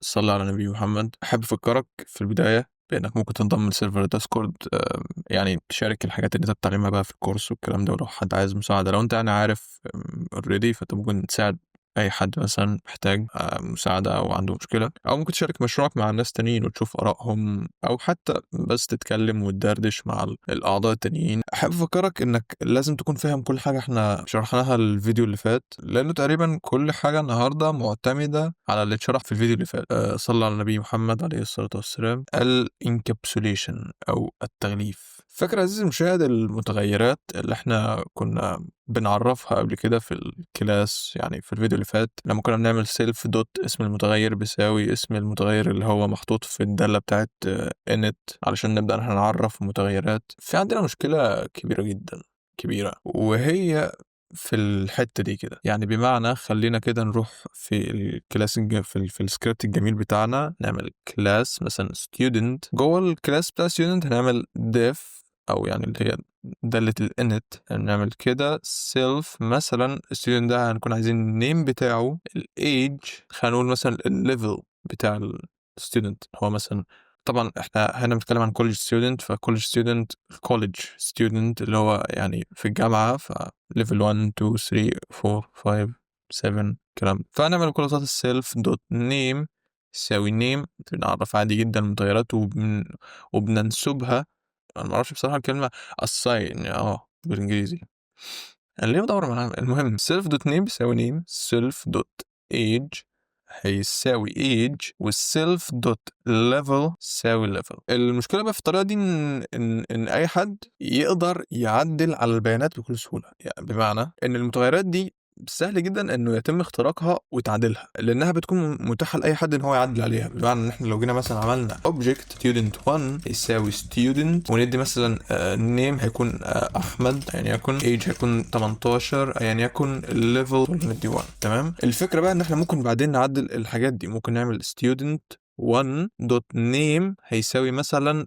صلى على نبي محمد. أحب أفكرك في البداية بإنك ممكن تنضم لسيرفر ديسكورد، يعني تشارك الحاجات اللي أنت بتتعلمها بقى في الكورس والكلام ده. ولو حد عايز مساعدة، لو أنت يعني عارف اوريدي، فأنت ممكن تساعد أي حد مثلا محتاج مساعدة أو عنده مشكلة، أو ممكن تشارك مشروعك مع الناس تانيين وتشوف آرائهم، أو حتى بس تتكلم وتدردش مع الأعضاء التانيين. أحب أفكرك إنك لازم تكون فاهم كل حاجة إحنا شرحناها الفيديو اللي فات، لأنه تقريبا كل حاجة النهاردة معتمدة على اللي اتشرح في الفيديو اللي فات. صلى على النبي محمد عليه الصلاة والسلام. الانكابسوليشن أو التغليف. فاكر عزيزي المشاهد المتغيرات اللي احنا كنا بنعرفها قبل كده في الكلاس، يعني في الفيديو اللي فات، لما كنا بنعمل سيلف دوت اسم المتغير بيساوي اسم المتغير اللي هو محطوط في الدالة بتاعت init علشان نبدأ احنا نعرف متغيرات. في عندنا مشكلة كبيرة جدا، كبيرة، وهي في الحتة دي كده. يعني بمعنى خلينا كده نروح في الكلاس في السكريبت الجميل بتاعنا، نعمل كلاس مثلا student. جوه الكلاس بتاع student هنعمل def، او يعني اللي هي دالة الانت. نعمل كده self مثلا student ده هنكون عايزين النيم بتاعه، الايج، خلينا نقول مثلا الليفل بتاع الستودنت هو مثلا. طبعا احنا هنا بنتكلم عن كوليدج ستودنت، فكوليدج ستودنت كوليدج ستودنت اللي هو يعني في الجامعة، ف level 1 2 3 4 5 7 كلام. فهنعمل كل صوت السيلف دوت نيم يساوي نيم. بنعرف عادي جدا المتغيرات وبننسبها. انا ما اعرفش بصراحة الكلمة assign بالانجليزي، انا ليه بدور معاها. المهم self دوت name بيساوي name، self دوت age هيساوي age، والself دوت level يساوي level. المشكلة بقى في الطريقة دي إن أي حد يقدر يعدل على البيانات بكل سهولة. يعني بمعنى إن المتغيرات دي سهل جدا انه يتم اختراقها وتعديلها، لانها بتكون متاحه لاي حد ان هو يعدل عليها. بمعنى ان احنا لو جينا مثلا عملنا object student 1 يساوي student، وندي مثلا name هيكون احمد، يعني يكون age هيكون 18، يعني يكون level ندي 1. تمام. الفكره بقى ان احنا ممكن بعدين نعدل الحاجات دي. ممكن نعمل student 1 دوت نيم هيساوي مثلا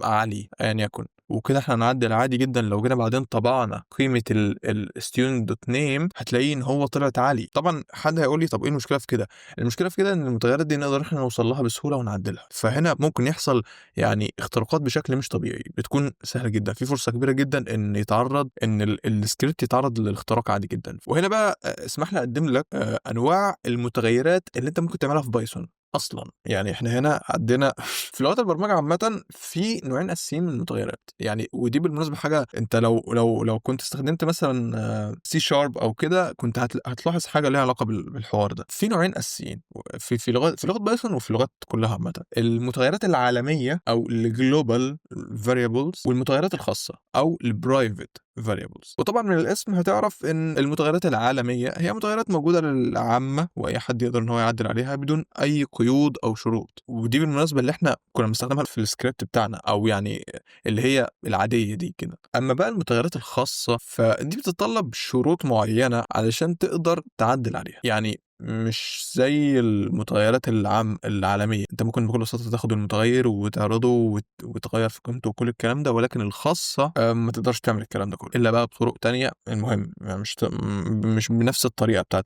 علي، يعني يكون. وكده احنا هنعدل عادي جدا. لو جينا بعدين طبعنا قيمه الستودنت دوت نيم هتلاقيه ان هو طلعت عالي. طبعا حد هيقول لي طب ايه المشكله في كده؟ المشكله في كده ان المتغيرات دي نقدر احنا نوصل لها بسهوله ونعدلها. فهنا ممكن يحصل يعني اختراقات بشكل مش طبيعي، بتكون سهله جدا. في فرصه كبيره جدا ان يتعرض ان السكريبت يتعرض للاختراق عادي جدا. وهنا بقى اسمح لي اقدم لك انواع المتغيرات اللي انت ممكن تعملها في بايثون اصلا. يعني احنا هنا عندنا في لغات البرمجه عامه في نوعين اساسيين من المتغيرات. يعني ودي بالمناسبه حاجه انت لو كنت استخدمت مثلا سي شارب او كده كنت هتلاحظ حاجه ليها علاقه بالحوار ده. في نوعين اساسيين في لغه بايثون وفي لغات كلها عامه: المتغيرات العالميه او الجلوبال فاريبلز، والمتغيرات الخاصه او البرايفت variables. وطبعا من الاسم هتعرف ان المتغيرات العالميه هي متغيرات موجوده للعامه، واي حد يقدر ان هو يعدل عليها بدون اي قيود او شروط. ودي بالمناسبه اللي احنا كنا بنستخدمها في السكريبت بتاعنا، او يعني اللي هي العاديه دي كده. اما بقى المتغيرات الخاصه فدي بتتطلب شروط معينه علشان تقدر تعدل عليها. يعني مش زي المتغيرات العالمية. انت ممكن بكل بساطة تاخد المتغير وتعرضه وتغير في قيمته وكل الكلام ده، ولكن الخاصة ما تقدرش تعمل الكلام ده كله الا بقى بطرق تانية. المهم يعني مش بنفس الطريقة بتاعت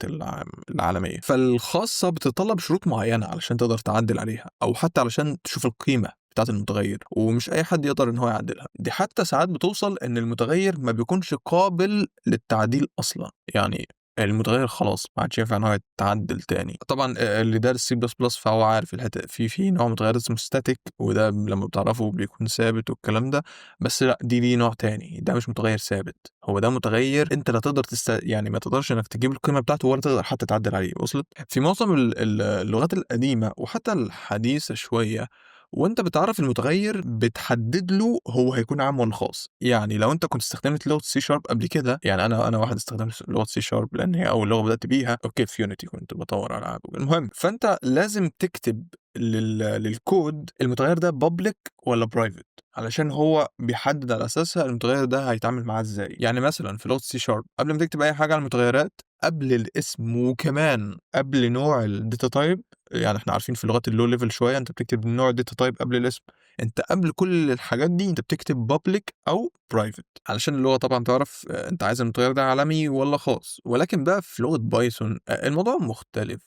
العالمية. فالخاصة بتتطلب شروط معينة علشان تقدر تعدل عليها، او حتى علشان تشوف القيمة بتاعت المتغير، ومش اي حد يقدر ان هو يعدلها. دي حتى ساعات بتوصل ان المتغير ما بيكونش قابل للتعديل اصلا. يعني المتغير خلاص ما عادش ينفع ان هو يتعدل تاني. طبعا اللي دارس سي بلس بلس فهو عارف الحته في نوع متغير اسمه ستاتيك، وده لما بتعرفه بيكون ثابت والكلام ده. بس لا، دي نوع تاني. ده مش متغير ثابت، هو ده متغير انت لا تقدر يعني ما تقدرش انك تجيب القيمه بتاعته ولا تقدر حتى تعدل عليه. وصلت؟ في معظم اللغات القديمه وحتى الحديثه شويه، وانت بتعرف المتغير بتحدد له هو هيكون عام ولا خاص. يعني لو انت كنت استخدمت لغه سي شارب قبل كده، يعني انا واحد استخدمت لغه سي شارب لان هي اول لغه بدات بيها. اوكي، في يونيتي كنت بطور العاب. المهم، فانت لازم تكتب للكود المتغير ده بابليك ولا برايفت، علشان هو بيحدد على اساسها المتغير ده هيتعامل معاه ازاي. يعني مثلا في لغه سي شارب قبل ما تكتب اي حاجه على المتغيرات، قبل الاسم وكمان قبل نوع الداتا تايب، يعني احنا عارفين في اللغات اللو ليفل شويه انت بتكتب نوع الداتا تايب قبل الاسم. انت قبل كل الحاجات دي انت بتكتب بابليك او برايفت، علشان اللغه طبعا تعرف انت عايز المتغير ده عالمي ولا خاص. ولكن بقى في لغه بايثون الموضوع مختلف.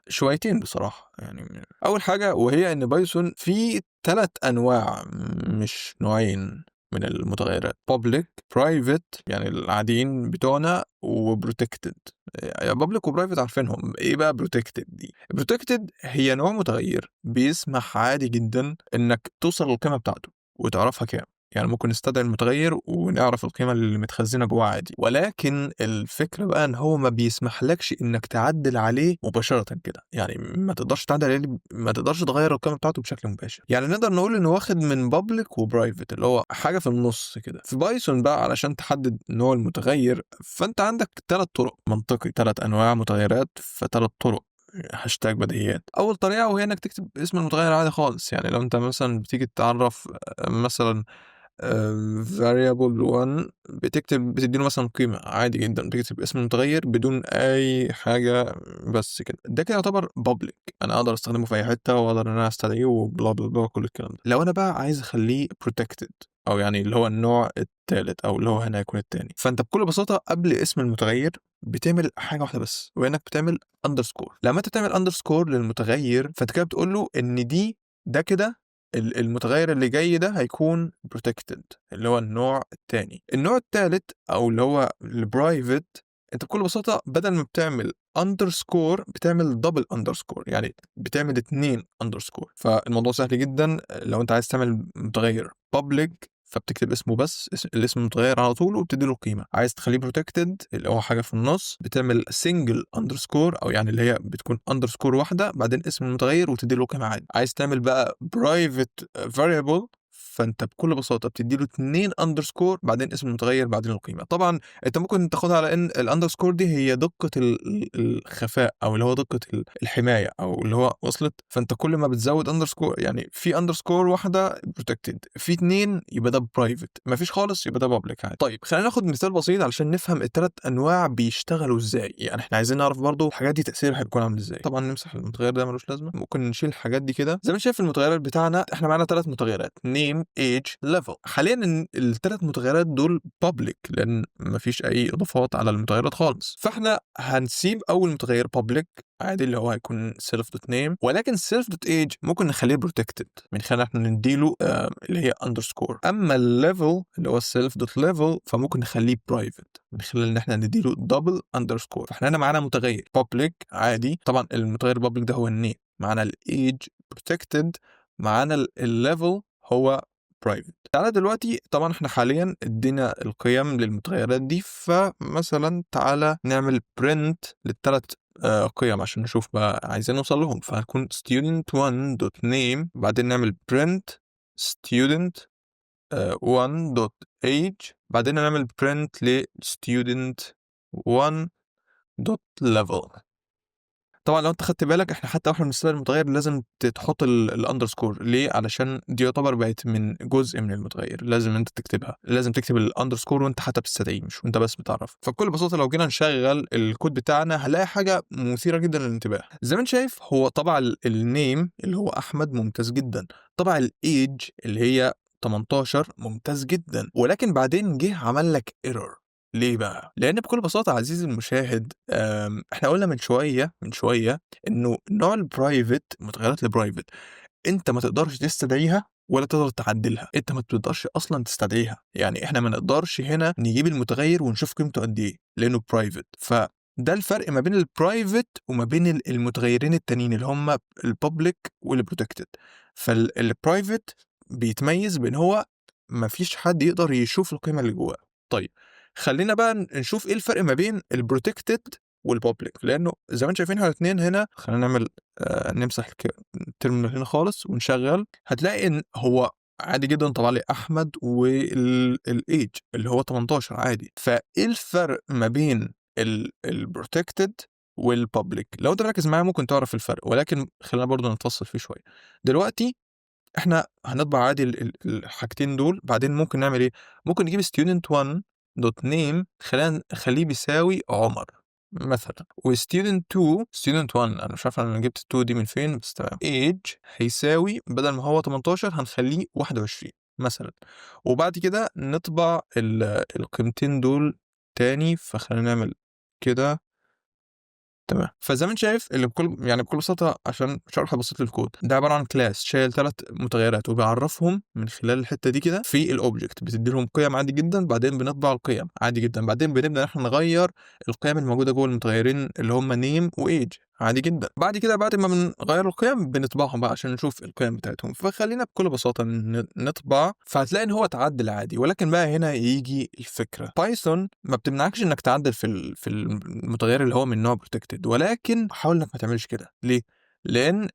شويتين بصراحة. يعني أول حاجة وهي إن بايثون فيه 3 أنواع مش نوعين من المتغيرات: public، private يعني العاديين بتوعنا، وprotected. public وprivate عارفينهم. إيه بقى protected دي؟ protected هي نوع متغير بيسمح عادي جدًا إنك توصل للقيمة بتاعته وتعرفها كام. يعني ممكن نستدعي المتغير ونعرف القيمة اللي متخزنة جواه عادي، ولكن الفكرة بقى إن هو ما بيسمحلكش إنك تعدل عليه مباشرة كده. يعني ما تقدرش تعدل عليه، ما تقدرش تغير القيمة بتاعته بشكل مباشر. يعني نقدر نقول إنه واخد من public وprivate، اللي هو حاجة في النص كده. في بايثون بقى علشان تحدد نوع المتغير فأنت عندك 3 طرق. منطقي 3 أنواع متغيرات ف3 طرق. هاشتاج بديهيات. أول طريقة وهي إنك تكتب اسم المتغير عادي خالص. يعني لو أنت مثلًا بتيجي تعرف مثلًا variable 1 بتدّي له مثلًا قيمة عادي جدًا، بتكتب اسم المتغير بدون أي حاجة بس كده. ده كده يعتبر public، أنا أقدر أستخدمه في أي حتة وأقدر إن أنا أستدعيه وبلا، بلا، بلا كل الكلام ده. لو أنا بقى عايز أخلّيه protected أو يعني اللي هو النوع التالت أو اللي هو هنا هيكون التاني، فأنت بكل بساطة قبل اسم المتغير بتعمل حاجة واحدة بس، وهي إنك بتعمل underscore. لمّا أنت تعمل underscore للمتغير فأنت كده بتقول له إن ده كده المتغير اللي جاي ده هيكون protected، اللي هو النوع التاني. النوع التالت أو اللي هو الprivate، أنت بكل بساطة بدل ما بتعمل underscore بتعمل double underscore، يعني بتعمل 2 underscore. فالموضوع سهل جدًا. لو أنت عايز تعمل متغير public فبتكتب اسمه بس، الاسم المتغير على طول وبتدّي له قيمة. عايز تخلّيه protected اللي هو حاجة في النُص، بتعمل single underscore أو يعني اللي هي بتكون underscore واحدة بعدين اسم المتغير وتدّي له قيمة عادي. عايز تعمل بقى private variable فأنت بكل بساطة بتدّي له 2 underscore بعدين اسم المتغير بعدين القيمة. طبعًا أنت ممكن تاخدها على إن الunderscore دي هي دقة الخفاء أو اللي هو دقة الحماية أو اللي هو وصلت. فأنت كل ما بتزوّد underscore يعني في underscore واحدة protected، في 2 يبقى ده private، ما فيش خالص يبقى ده public عادي. طيب خلّينا ناخد مثال بسيط علشان نفهم ال3 أنواع بيشتغلوا إزاي. يعني إحنا عايزين نعرف برضه الحاجات دي تأثيرها هيكون عامل إزاي. طبعًا نمسح المتغير ده ما لوش لازمة، ممكن نشيل الحاجات دي كده. زي ما أنت شايف المتغيرات بتاعنا إحنا معانا 3 متغيرات name age level. حاليًا ال3 متغيرات دول public لأن ما فيش أي إضافات على المتغيرات خالص. فإحنا هنسيب أول متغير public عادي اللي هو هيكون self.name، ولكن self.age ممكن نخليه protected من خلال إحنا ندّي له اللي هي underscore. أمّا الlevel اللي هو self.level فممكن نخليه private من خلال إن إحنا ندّي له double underscore. فإحنا هنا معانا متغير public عادي، طبعًا المتغير الpublic ده هو الname، معانا الage protected، معانا الlevel هو private. تعالَ دلوقتي طبعًا إحنا حاليًا ادّينا القيم للمتغيرات دي، فمثلًا تعالَ نعمل print لل3 قيم عشان نشوف بقى عايزين نوصل لهم. فهتكون student1.name بعدين نعمل print student 1.age بعدين نعمل print لstudent1.level. طبعًا لو أنت خدت بالك إحنا حتى وإحنا بنستدعي المتغير لازم تحط الunderscore ليه؟ علشان دي يعتبر بقت من جزء من المتغير، لازم أنت تكتبها، لازم تكتب الunderscore وأنت حتى بتستدعيه مش وأنت بس بتعرّفه. فبكل بساطة لو جينا نشغّل الكود بتاعنا هنلاقي حاجة مثيرة جدًا للانتباه. زي ما أنت شايف هو طبع الname اللي هو أحمد ممتاز جدًا، طبع الage اللي هي 18 ممتاز جدًا، ولكن بعدين جه عمل لك error. ليه بقى؟ لأن بكل بساطة عزيزي المشاهد إحنا قُلنا من شوية إنه نوع الprivate المتغيرات الprivate أنت ما تقدرش تستدعيها ولا تقدر تعدّلها، أنت ما بتقدرش أصلًا تستدعيها. يعني إحنا ما نقدرش هنا نجيب المتغير ونشوف قيمته قد إيه لأنه private. فده الفرق ما بين الprivate وما بين المتغيرين التانيين اللي هم الpublic والprotected. الprivate بيتميز بإن هو ما فيش حد يقدر يشوف القيمة اللي جواه. طيب خلّينا بقى نشوف إيه الفرق ما بين الprotected والpublic، لأنه زي ما أنتم شايفين إحنا الاتنين هنا. خلّينا نعمل نمسح الterminal هنا خالص ونشغّل، هتلاقي إن هو عادي جدًا طلع لي أحمد الage اللي هو 18 عادي. فإيه الفرق ما بين الprotected والpublic؟ لو أنت مركّز معايا ممكن تعرف الفرق، ولكن خلّينا برضه نتفصّل فيه شوية. دلوقتي إحنا هنطبع عادي الحاجتين دول، بعدين ممكن نعمل إيه، ممكن نجيب student1.name خلّينا نخلّيه بيساوي عمر مثلًا، student1 أنا مش عارف أنا جِبت ال2 دي من فين بس تمام، age هيساوي بدل ما هو 18 هنخلّيه 21 مثلًا، وبعد كده نطبع القيمتين دول تاني. فخلّينا نعمل كده تمام. فزي ما انت شايف اللي بكل بساطه، عشان شرح بسيط للكود، ده عباره عن كلاس شايل 3 متغيرات وبيعرفهم من خلال الحته دي كده في الاوبجكت، بتدي لهم قيم عادي جدا، بعدين بنطبع القيم عادي جدا، بعدين بنبدا احنا نغير القيم الموجوده جوه المتغيرين اللي هم نيم وايج عادي جدا. بعد كده بعد ما بنغير القيم بنطبعهم بقى عشان نشوف القيم بتاعتهم. فخلينا بكل بساطه نطبع، فهتلاقي ان هو اتعدل عادي. ولكن بقى هنا يجي الفكره، بايثون ما بتمنعكش انك تعدل في المتغير اللي هو من نوع بروتكتد، ولكن حاول انك ما تعملش كده. ليه؟ لان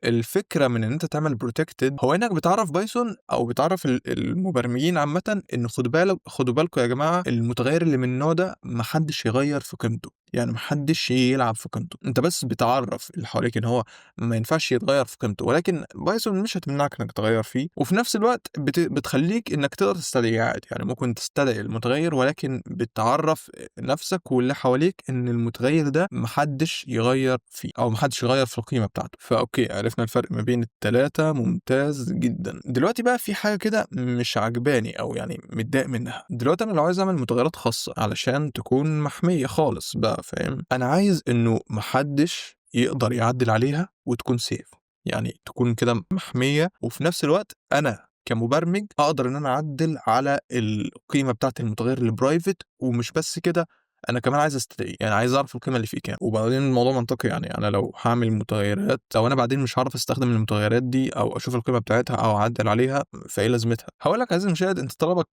الفكره من ان انت تعمل بروتكتد هو انك بتعرف بايثون او بتعرف المبرمجين عامه ان خدوا بالكم يا جماعه، المتغير اللي من النوع ده محدش يغير في قيمته، يعني محدش يلعب في قيمته. انت بس بتعرف اللي حواليك ان هو ما ينفعش يتغير في قيمته، ولكن بايثون مش هتمنعك انك تغير فيه، وفي نفس الوقت بتخليك انك تقدر تستدعيه عادي. يعني ممكن تستدعي المتغير، ولكن بتعرف نفسك واللي حواليك ان المتغير ده محدش يغير فيه او محدش يغير في القيمه بتاعته. فاوكي، عرفنا الفرق ما بين الثلاثه، ممتاز جدا. دلوقتي بقى في حاجه كده مش عجباني او يعني متضايق منها. دلوقتي انا لو عايز اعمل متغيرات خاصه علشان تكون محميه خالص بقى، فاهم، انا عايز انه محدش يقدر يعدل عليها وتكون سيف، يعني تكون كده محميه، وفي نفس الوقت انا كمبرمج اقدر ان انا اعدل على القيمه بتاعه المتغير البرايفت. ومش بس كده، انا كمان عايز استدعي، يعني عايز اعرف القيمه اللي فيه كام. وبعدين الموضوع منطقي، يعني انا لو هعمل متغيرات او انا بعدين مش هعرف استخدم المتغيرات دي او اشوف القيمه بتاعتها او اعدل عليها، فايه لازمتها؟ هقول لك عزيزي المشاهد، انت طلبك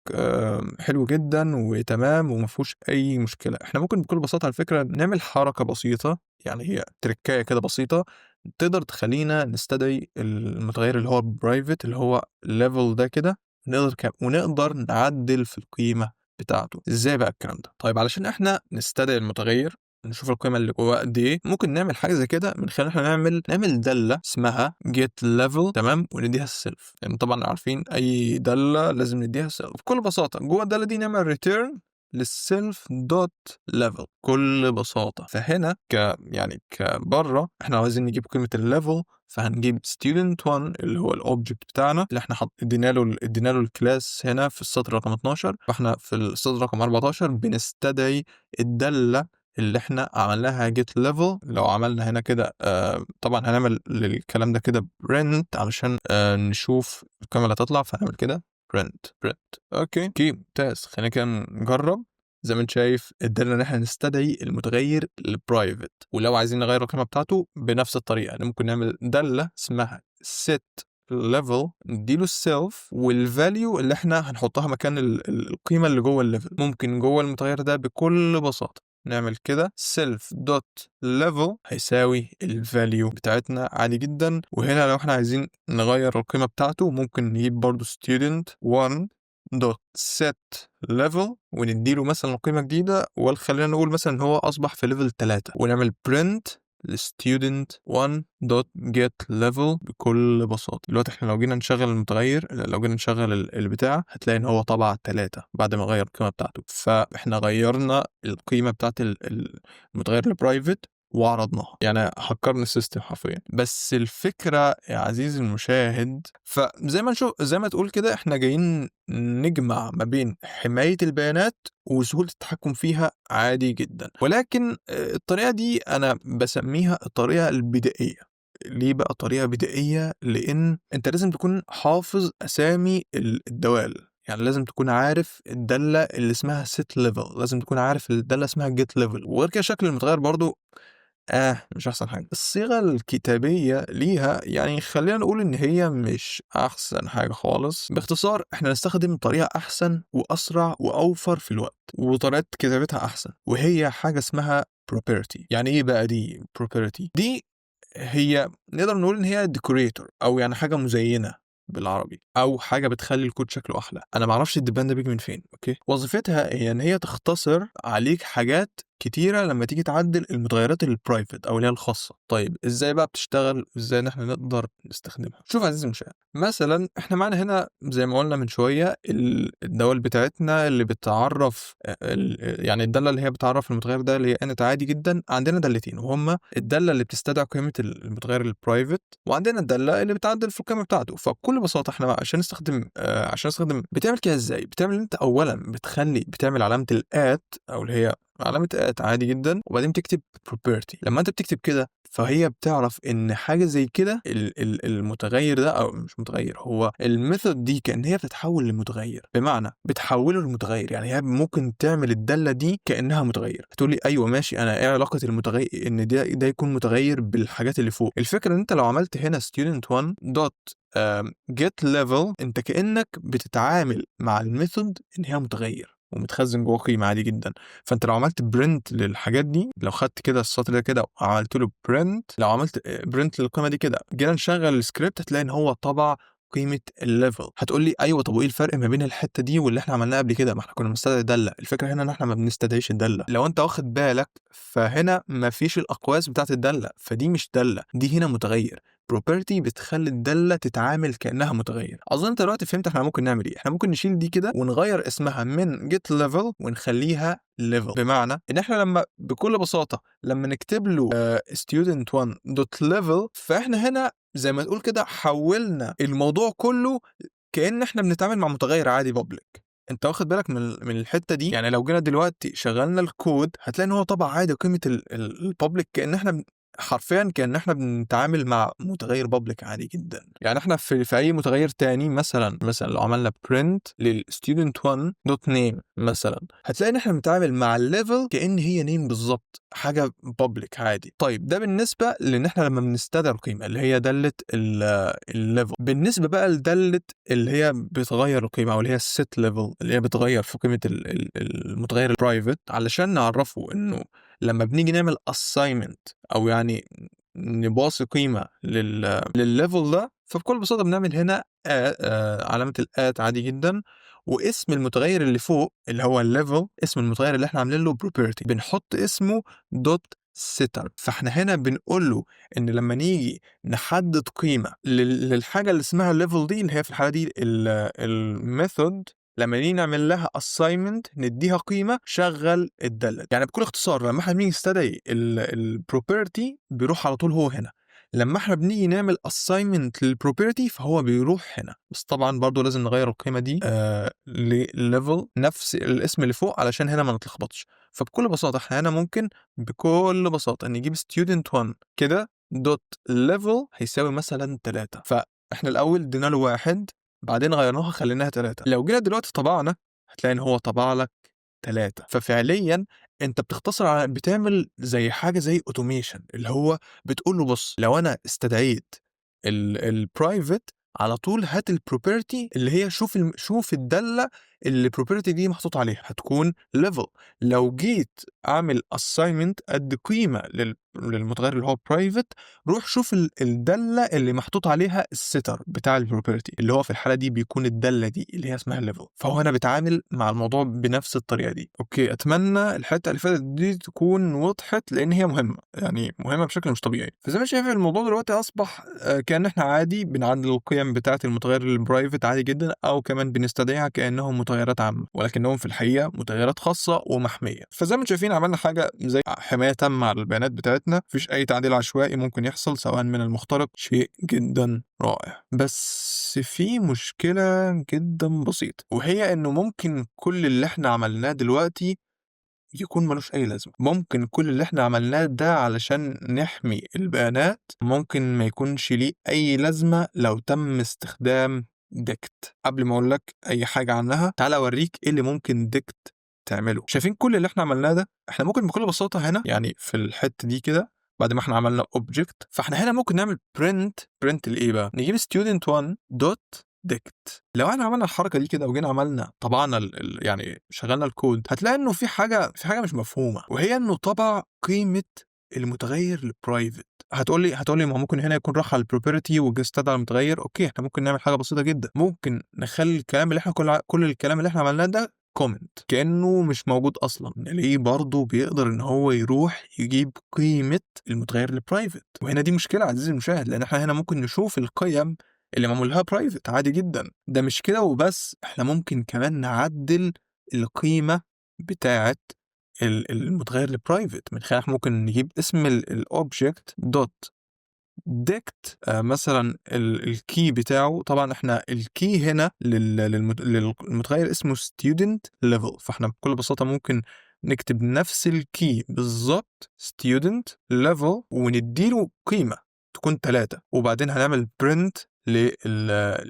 حلو جدا وتمام وما فيهوش اي مشكله. احنا ممكن بكل بساطه على فكره نعمل حركه بسيطه، يعني هي تركايه كده بسيطه تقدر تخلينا نستدعي المتغير اللي هو برايفت اللي هو ليفل ده كده، ونقدر نعدل في القيمه بتاعته. ازاي بقى الكلام ده؟ طيب علشان احنا نستدعي المتغير نشوف القيمه اللي جواه قد ايه، ممكن نعمل حاجه زي كده من خلال احنا نعمل داله اسمها get level، تمام، ونديها السيلف. يعني طبعا عارفين اي داله لازم نديها السيلف. بكل بساطه جوه الداله دي نعمل return للسيلف دوت ليفل بكل بساطه. فهنا يعني كبره احنا عايزين نجيب قيمه الليفل، فهنجيب student 1 اللي هو الاوبجكت بتاعنا اللي احنا ادينا له الكلاس هنا في السطر رقم 12. فاحنا في السطر رقم 14 بنستدعي الداله اللي احنا عملناها get level. لو عملنا هنا كده طبعا هنعمل للكلام ده كده print علشان نشوف القيمه اللي هتطلع، فهنعمل كده print. اوكي ممتاز. خلينا كده نجرب. زي ما انت شايف ادانا ان احنا نستدعي المتغير البرايفت، ولو عايزين نغير القيمه بتاعته بنفس الطريقه يعني ممكن نعمل داله اسمها set level، نديله السيلف والفاليو اللي احنا هنحطها مكان القيمه اللي جوه الليفل. ممكن جوه المتغير ده بكل بساطه نعمل كده self dot level هيساوي الفاليو بتاعتنا عادي جدا. وهنا لو احنا عايزين نغير القيمه بتاعته ممكن نجيب برضو student 1 دوت set level ونديله مثلا قيمة جديدة، وخلينا نقول مثلا ان هو اصبح في ليفل 3، ونعمل print student 1 دوت get level بكل بساطة. دلوقتي احنا لو جينا نشغل المتغير، لو جينا نشغل البتاع هتلاقي ان هو طبع 3 بعد ما غير القيمة بتاعته. فاحنا غيرنا القيمة بتاعت المتغير البرايفت وعرضناها، يعني هكرنا السيستم حرفيا. بس الفكرة يا عزيزي المشاهد، فزي ما نشوف زي ما تقول كده احنا جايين نجمع ما بين حماية البيانات وسهولة التحكم فيها عادي جدا. ولكن الطريقة دي أنا بسميها الطريقة البدائية. ليه بقى طريقة بدائية؟ لأن أنت لازم تكون حافظ أسامي الدوال، يعني لازم تكون عارف الدالة اللي اسمها set level، لازم تكون عارف الدالة اسمها get level. وغير كده شكل المتغير برضو مش أحسن حاجة. الصيغة الكتابية ليها يعني خلينا نقول إن هي مش أحسن حاجة خالص. باختصار إحنا نستخدم طريقة أحسن وأسرع وأوفر في الوقت وطريقة كتابتها أحسن، وهي حاجة اسمها property. يعني إيه بقى دي property؟ دي هي نقدر نقول إن هي decorator أو يعني حاجة مزينة بالعربي، او حاجه بتخلي الكود شكله احلى. انا ما اعرفش الدبان ده بيجي من فين. اوكي، وظيفتها هي ان هي تختصر عليك حاجات كتيره لما تيجي تعدل المتغيرات البرايفت او اللي هي الخاصه. طيب ازاي بقى بتشتغل، ازاي ان احنا نقدر نستخدمها؟ شوف عزيزي المشاهد، مثلا احنا معانا هنا زي ما قلنا من شويه الدوال بتاعتنا اللي بتعرف يعني الداله اللي هي بتعرف المتغير ده اللي هي انت عادي جدا. عندنا دالتين وهما الداله اللي بتستدعي قيمه المتغير البرايفت، وعندنا الداله اللي بتعدل في القيمه بتاعته. فبكل ببساطه احنا عشان نستخدم بتعمل كده ازاي؟ بتعمل انت اولا بتعمل علامه الات او اللي هي علامة عادي جدا، وبعدين تكتب property. لما انت بتكتب كده فهي بتعرف ان حاجة زي كده المتغير ده، او مش متغير، هو الميثود دي كأن هي بتتحول لمتغير، بمعنى بتحوله لمتغير. يعني هي ممكن تعمل الدالة دي كأنها متغير. هتقول لي ايوه ماشي، انا ايه علاقة المتغير ان ده يكون متغير بالحاجات اللي فوق؟ الفكرة ان انت لو عملت هنا student1 dot get level، انت كأنك بتتعامل مع الميثود ان هي متغير ومتخزن جوه قيمة عادي جدا. فانت لو عملت برنت للحاجات دي، لو خدت كده السطر ده كده وعملت له برنت، لو عملت برنت للقيمة دي كده، جينا نشغل السكريبت، هتلاقي ان هو طبع قيمة الليفل. هتقول لي ايوه، طب وايه الفرق ما بين الحتة دي واللي احنا عملناه قبل كده؟ ما احنا كنا بنستدعي دالة. الفكرة هنا ان احنا ما بنستدعيش الدالة. لو انت واخد بالك فهنا ما فيش الاقواس بتاعت الدالة، فدي مش دالة، دي هنا متغير. property بتخلي الدالة تتعامل كأنها متغير. أظن أنت دلوقتي فهمت احنا ممكن نعمل إيه. احنا ممكن نشيل دي كده ونغير اسمها من get level ونخليها level، بمعنى إن احنا لما بكل بساطة لما نكتب له student1 dot level، فاحنا هنا زي ما تقول كده حولنا الموضوع كله كأن احنا بنتعامل مع متغير عادي public. انت واخد بالك من الحته دي؟ يعني لو جينا دلوقتي شغلنا الكود هتلاقي ان هو طبع عادي قيمه البابليك، كأن احنا حرفيا كأن احنا بنتعامل مع متغير بابليك عادي جدا. يعني احنا في اي متغير تاني، مثلا لو عملنا print للstudent1 دوت name مثلا، هتلاقي ان احنا بنتعامل مع الليفل كأن هي نيم بالظبط، حاجه بابليك عادي. طيب ده بالنسبه لان احنا لما بنستدعي القيمه اللي هي داله الليفل. بالنسبه بقى لداله اللي هي بتغير القيمه، او اللي هي الست ليفل، اللي هي بتغير في قيمه المتغير البرايفت، علشان نعرفه انه لما بنيجي نعمل assignment او يعني نباصي قيمة للليفل ده، فبكل بساطة بنعمل هنا علامة الات عادي جدا، واسم المتغير اللي فوق اللي هو الليفل، اسم المتغير اللي احنا عاملين له property، بنحط اسمه دوت setter. فاحنا هنا بنقول له ان لما نيجي نحدد قيمة للحاجة اللي اسمها الليفل دي، اللي هي في الحالة دي الميثود، لما نيجي نعمل لها assignment نديها قيمة شغل الدالة. يعني بكل اختصار لما احنا بنيجي نستدعي البروبرتي بيروح على طول هو هنا، لما احنا بنيجي نعمل assignment للبروبرتي فهو بيروح هنا. بس طبعا برضو لازم نغير القيمة دي لليفل نفس الاسم اللي فوق علشان هنا ما نتلخبطش. فبكل بساطة احنا هنا ممكن بكل بساطة نجيب student1 كده دوت level هيساوي مثلا 3، فاحنا الأول ادينا له 1، بعدين غيرناها خليناها 3. لو جينا دلوقتي طبعنا هتلاقي ان هو طبع لك 3. ففعليا انت بتختصر على بتعمل زي حاجه زي اوتوميشن، اللي هو بتقول له بص لو انا استدعيت البرايفت على طول هات البروبرتي اللي هي شوف الداله اللي البروبرتي دي محطوط عليها هتكون ليفل. لو جيت اعمل assignment ادي قيمه للمتغير اللي هو برايفت، روح شوف الداله اللي محطوط عليها الستر بتاع البروبرتي، اللي هو في الحاله دي بيكون الداله دي اللي هي اسمها الليفل. فهو هنا بيتعامل مع الموضوع بنفس الطريقه دي. اوكي، اتمنى الحته اللي فاتت دي تكون وضحت، لان هي مهمه، يعني مهمه بشكل مش طبيعي. فزي ما شايف الموضوع دلوقتي اصبح كأن احنا عادي بنعدل القيم بتاعه المتغير البرايفت عادي جدا، او كمان بنستدعيها كانهم متغيرات عامه، ولكنهم في الحقيقه متغيرات خاصه ومحميه. فزي ما شايفين عملنا حاجه زي حمايه تامه على البيانات بتاعتنا، مفيش اي تعديل عشوائي ممكن يحصل سواء من المخترق. شيء جدا رائع. بس في مشكله جدا بسيطه، وهي انه ممكن كل اللي احنا عملناه دلوقتي يكون ملوش أي لازمة. ممكن كل اللي احنا عملناه ده علشان نحمي البيانات ممكن ما يكونش ليه أي لازمة لو تم استخدام ديكت. قبل ما أقول لك أي حاجة عنها تعال أوريك إيه اللي ممكن ديكت تعمله. شايفين كل اللي احنا عملناه ده؟ احنا ممكن بكل بساطة هنا يعني في الحتة دي كده، بعد ما احنا عملنا object، فاحنا هنا ممكن نعمل print لإيه بقى؟ نجيب student1 dot ديكت. لو احنا عملنا الحركه دي كده وجينا عملنا طبعنا يعني شغلنا الكود، هتلاقي انه في حاجه مش مفهومه، وهي انه طبع قيمه المتغير البرايفت. هتقول لي ما ممكن هنا يكون راح على البروبرتي وجه استدعى المتغير. اوكي، احنا ممكن نعمل حاجه بسيطه جدا، ممكن نخلي الكلام اللي احنا كل الكلام اللي احنا عملناه ده كومنت كانه مش موجود اصلا. ليه؟ برضه بيقدر ان هو يروح يجيب قيمه المتغير البرايفت. وهنا دي مشكله عزيزي المشاهد، لان احنا هنا ممكن نشوف القيم اللي معمول لها برايفت عادي جدا. ده مش كده وبس، احنا ممكن كمان نعدل القيمة بتاعة المتغير البرايفت من خلال ممكن نجيب اسم الاوبجكت دوت ديكت مثلا الكي بتاعه. طبعا احنا الكي هنا للمتغير اسمه student level، فاحنا بكل بساطة ممكن نكتب نفس الكي بالظبط student level ونديله قيمة تكون 3، وبعدين هنعمل print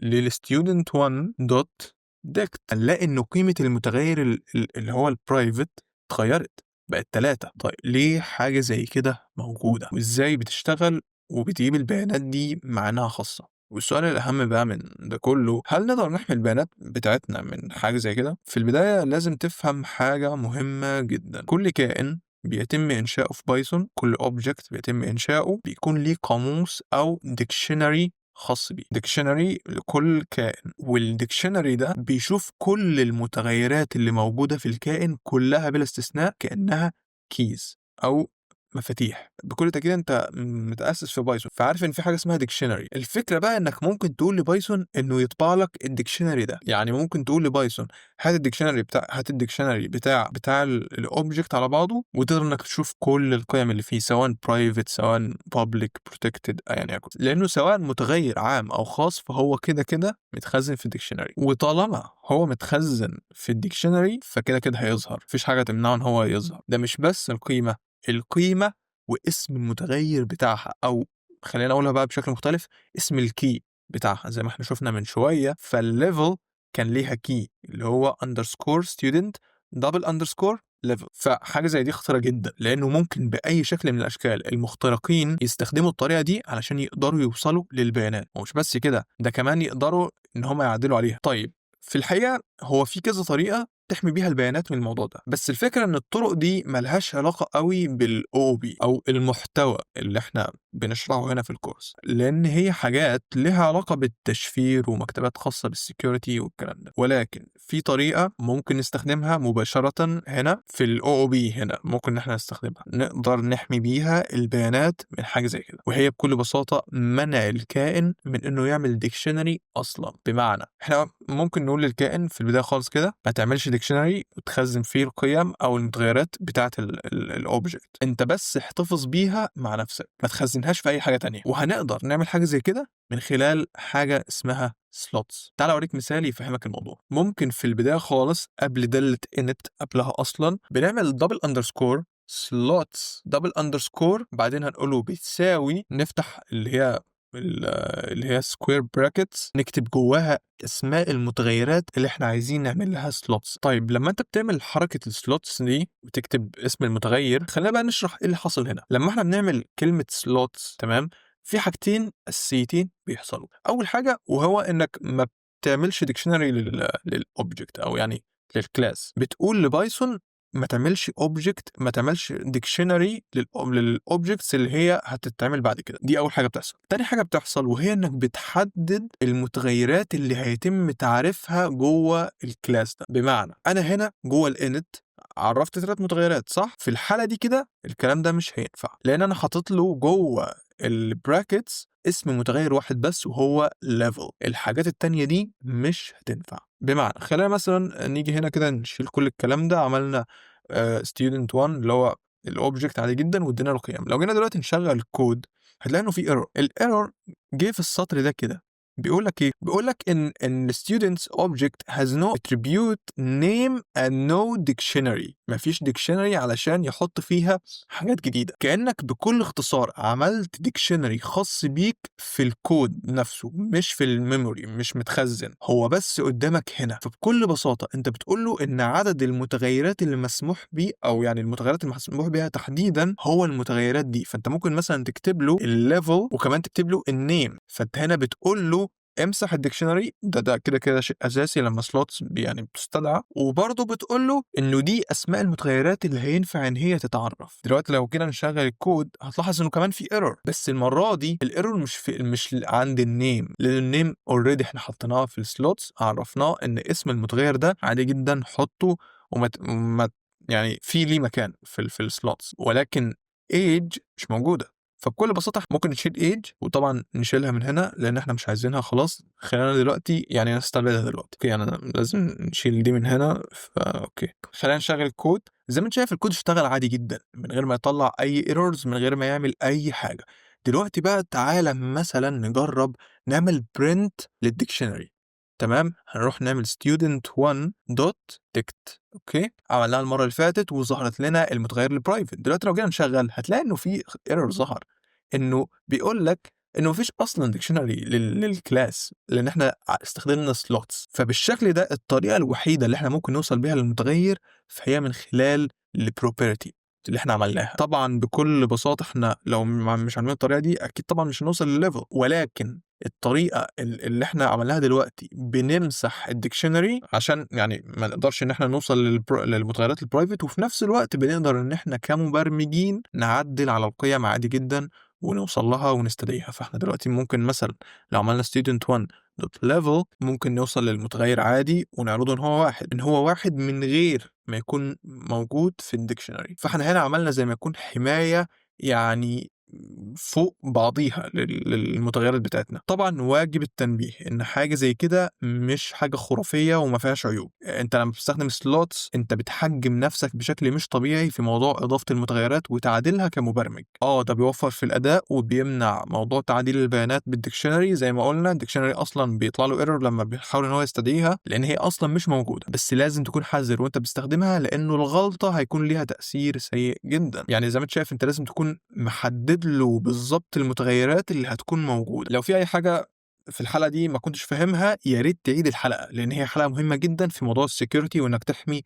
للstudent 1 دوت ديكت. هنلاقي إنه قيمة المتغير اللي هو البرايفت اتغيرت بقت 3. طيب ليه حاجة زي كده موجودة وإزاي بتشتغل وبتجيب البيانات دي معناها خاصة؟ والسؤال الأهم بقى من ده كله، هل نقدر نحمي البيانات بتاعتنا من حاجة زي كده؟ في البداية لازم تفهم حاجة مهمة جدا. كل كائن بيتم إنشاؤه في بايثون، كل أوبجكت بيتم إنشاؤه بيكون ليه قاموس أو ديكشنري خاص بيه، ديكشنري لكل كائن، والديكشنري ده بيشوف كل المتغيرات اللي موجودة في الكائن كلها بلا استثناء كأنها كيز أو مفاتيح. بكل تأكيد أنت متأسس في بايثون فعارف إن في حاجة اسمها ديكشنري. الفكرة بقى إنك ممكن تقول لبايثون إنه يطبع لك الديكشنري ده، يعني ممكن تقول لبايثون هات الديكشنري بتاع الأوبجكت على بعضه، وتقدر إنك تشوف كل القيم اللي فيه سواء برايفت سواء بابليك بروتكتد يعني يكن، لأنه سواء متغير عام أو خاص فهو كده كده متخزن في الديكشنري، وطالما هو متخزن في الديكشنري فكده كده هيظهر، مفيش حاجة تمنعه إن هو يظهر. ده مش بس القيمة واسم المتغير بتاعها، أو خلينا أقولها بقى بشكل مختلف، اسم الكي بتاعها زي ما احنا شفنا من شوية. فالليفل كان ليها كي اللي هو underscore student level. فحاجة زي دي خطيرة جدا لأنه ممكن بأي شكل من الأشكال المخترقين يستخدموا الطريقة دي علشان يقدروا يوصلوا للبيانات، ومش بس كده ده كمان يقدروا إن هم يعدلوا عليها. طيب في الحقيقة هو في كذا طريقة تحمي بيها البيانات من الموضوع ده، بس الفكرة ان الطرق دي ملهاش علاقة قوي بالOOP او المحتوى اللي احنا بنشرحه هنا في الكورس، لان هي حاجات لها علاقة بالتشفير ومكتبات خاصة بالسكيورتي والكلام ده. ولكن في طريقة ممكن نستخدمها مباشرة هنا في الOOP، هنا ممكن ان احنا نستخدمها نقدر نحمي بيها البيانات من حاجة زي كده، وهي بكل بساطة منع الكائن من انه يعمل ديكشنري اصلا. بمعنى احنا ممكن نقول للكائن في البداية خالص كده ما تعملش ديكشنري وتخزن فيه القيم او المتغيرات بتاعه الاوبجكت، انت بس احتفظ بيها مع نفسك ما تخزنهاش في اي حاجه تانية. وهنقدر نعمل حاجه زي كده من خلال حاجه اسمها سلوتس. تعال اوريك مثال يفهمك الموضوع. ممكن في البدايه خالص قبل داله init قبلها اصلا بنعمل دبل اندرسكور سلوتس دبل اندرسكور، بعدين هنقوله بتساوي، نفتح اللي هي سكوير براكتس، نكتب جواها اسماء المتغيرات اللي احنا عايزين نعمل لها سلوتس. طيب لما انت بتعمل حركه السلوتس دي وتكتب اسم المتغير، خلينا بقى نشرح ايه اللي حصل هنا. لما احنا بنعمل كلمه سلوتس تمام، في حاجتين اساسيتين بيحصلوا. اول حاجه وهو انك ما بتعملش ديكشنري للاوبجكت او يعني للكلاس، بتقول لبايثون ما تعملش اوبجكت، ما تعملش ديكشنري للاوبجكتس اللي هي هتتعمل بعد كده. دي اول حاجه بتحصل. تاني حاجه بتحصل وهي انك بتحدد المتغيرات اللي هيتم تعريفها جوه الكلاس ده. بمعنى انا هنا جوه الانت عرفت 3 متغيرات صح؟ في الحاله دي كده الكلام ده مش هينفع، لان انا حاطط له جوه البراكتس اسم متغير واحد بس وهو level. الحاجات التانية دي مش هتنفع. بمعنى خلينا مثلا نيجي هنا كده نشيل كل الكلام ده، عملنا student 1 اللي هو الاوبجكت عادي جدا وادينا له قيم. لو جينا دلوقتي نشغل الكود هتلاقي انه في ايرور. الايرور جه في السطر ده كده، بيقول لك ايه؟ بيقول لك ان students object has no attribute name and no dictionary. مفيش dictionary علشان يحط فيها حاجات جديدة. كأنك بكل اختصار عملت dictionary خاص بيك في الكود نفسه، مش في الميموري، مش متخزن، هو بس قدامك هنا. فبكل بساطة انت بتقول له ان عدد المتغيرات اللي مسموح بيه، او يعني المتغيرات اللي مسموح بيها تحديدا هو المتغيرات دي. فانت ممكن مثلا تكتب له الليفل وكمان تكتب له النيم. فانت هنا بتقول له امسح الديكشنري ده كده كده شيء اساسي لما سلوتس يعني بتستدعى، وبرضه بتقول له انه دي اسماء المتغيرات اللي هينفع ان هي تتعرف. دلوقتي لو كده نشغل الكود هتلاحظ انه كمان في ايرور، بس المره دي الايرور مش عند النيم، لان النيم اوريدي احنا حطيناه في السلوتس، عرفناه ان اسم المتغير ده عادي جدا حطه وما يعني في ليه مكان في السلوتس، ولكن ايج مش موجوده. فبكل بساطة ممكن نشيل ايج، وطبعا نشيلها من هنا لان احنا مش عايزينها خلاص. خلينا دلوقتي يعني نستبعدها دلوقتي. اوكي انا لازم نشيل دي من هنا. اوكي خلينا نشغل الكود. زي ما انت شايف الكود اشتغل عادي جدا من غير ما يطلع اي ايرورز، من غير ما يعمل اي حاجة. دلوقتي بقى تعالى مثلا نجرب نعمل برنت للديكشنري. تمام، هنروح نعمل student1.ticket. اوكي، عملناها المره اللي فاتت وظهرت لنا المتغير البرايفت. دلوقتي لو جينا نشغل هتلاقي انه في ايرور ظهر، انه بيقول لك انه مفيش اصلا ديكشنري للكلاس، لان احنا استخدمنا سلوتس. فبالشكل ده الطريقه الوحيده اللي احنا ممكن نوصل بيها للمتغير فهي من خلال البروبرتي اللي احنا عملناها. طبعا بكل بساطه احنا لو مش عاملين الطريقه دي اكيد طبعا مش هنوصل للليفل، ولكن الطريقه اللي احنا عملناها دلوقتي بنمسح الديكشنري عشان يعني ما نقدرش ان احنا نوصل للمتغيرات البرايفت، وفي نفس الوقت بنقدر ان احنا كمبرمجين نعدل على القيم عادي جدا ونوصل لها ونستدعيها. فاحنا دلوقتي ممكن مثلا لو عملنا student1.level ممكن نوصل للمتغير عادي ونعرضه ان هو واحد من غير ما يكون موجود في الديكشنري. فاحنا هنا عملنا زي ما يكون حماية يعني فوق بعضيها للمتغيرات بتاعتنا. طبعا واجب التنبيه ان حاجه زي كده مش حاجه خرافيه وما فيهاش عيوب. انت لما بتستخدم سلوتس انت بتحجم نفسك بشكل مش طبيعي في موضوع اضافه المتغيرات وتعديلها كمبرمج. ده بيوفر في الاداء وبيمنع موضوع تعديل البيانات بالديكشنري. زي ما قلنا الديكشنري اصلا بيطلع له ايرور لما بيحاول ان هو يستدعيها لان هي اصلا مش موجوده، بس لازم تكون حذر وانت بتستخدمها لانه الغلطه هيكون ليها تاثير سيء جدا. يعني زي ما انت شايف انت لازم تكون محدد له بالظبط المتغيرات اللي هتكون موجوده. لو في اي حاجه في الحلقه دي ما كنتش فاهمها يا ريت تعيد الحلقه، لان هي حلقه مهمه جدا في موضوع السكيورتي وانك تحمي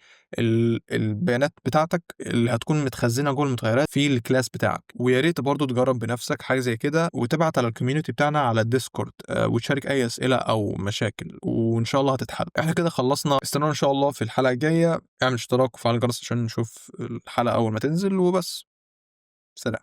البيانات بتاعتك اللي هتكون متخزنه جوه المتغيرات في الكلاس بتاعك. ويا ريت برضو تجرب بنفسك حاجه زي كده وتبعت على الكوميونتي بتاعنا على الديسكورد وتشارك اي اسئله او مشاكل وان شاء الله هتتحل. احنا كده خلصنا، استنونا ان شاء الله في الحلقه الجايه. اعمل اشتراك وفعل الجرس عشان نشوف الحلقه اول ما تنزل وبس. سلام.